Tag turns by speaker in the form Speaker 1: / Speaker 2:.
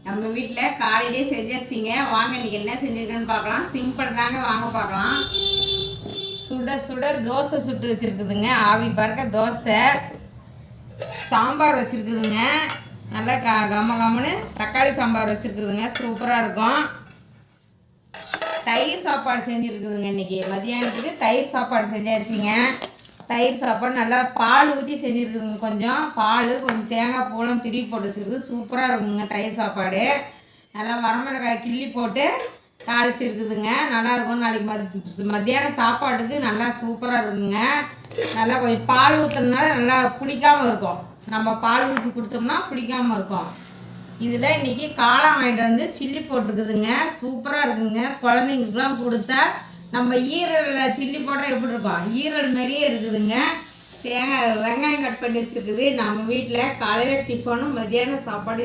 Speaker 1: நம்ம வீட்டில் காலையிலே செஞ்சிருச்சிங்க. வாங்க இன்றைக்கி என்ன செஞ்சுருக்கேன்னு பார்க்கலாம். சிம்பிள் தாங்க, வாங்க பார்க்கலாம். சுட சுட தோசை சுட்டு வச்சுருக்குதுங்க. ஆவி பறக்க தோசை. சாம்பார் வச்சுருக்குதுங்க. நல்லா கம்மன்னு தக்காளி சாம்பார் வச்சுருக்குதுங்க. சூப்பராக இருக்கும். தயிர் சாப்பாடு செஞ்சுருக்குதுங்க. இன்றைக்கி மதியானத்துக்கு தயிர் சாப்பாடு செஞ்சாச்சுங்க. தயிர் சாப்பாடு நல்லா பால் ஊற்றி செஞ்சுருக்குதுங்க. கொஞ்சம் பால், கொஞ்சம் தேங்காய் பூலாம் திருப்பி போட்டு வச்சுருக்குது. சூப்பராக இருக்குங்க தயிர் சாப்பாடு. நல்லா வரமிளகாய் கிள்ளி போட்டு தாளிச்சிருக்குதுங்க. நல்லாயிருக்கும். நாளைக்கு மத்தியானம் சாப்பாட்டுக்கு நல்லா சூப்பராக இருக்குங்க. நல்லா கொஞ்சம் பால் ஊற்றுறதுனால நல்லா பிடிக்காமல் இருக்கும். நம்ம பால் ஊற்றி கொடுத்தோம்னா பிடிக்காமல் இருக்கும். இதில் இன்றைக்கி காளான் வாங்கிட்டு வந்து சில்லி போட்டுருக்குதுங்க. சூப்பராக இருக்குதுங்க. குழந்தைங்களுக்குலாம் கொடுத்தா நம்ம ஈரலில் சில்லி போட்டால் எப்படி இருக்கும், ஈரல் மாதிரியே இருக்குதுங்க. வெங்காயம் கட் பண்ணி வச்சுருக்குது. நம்ம வீட்டில் காலையில் டிஃபனும் மத்தியானம் சாப்பாடு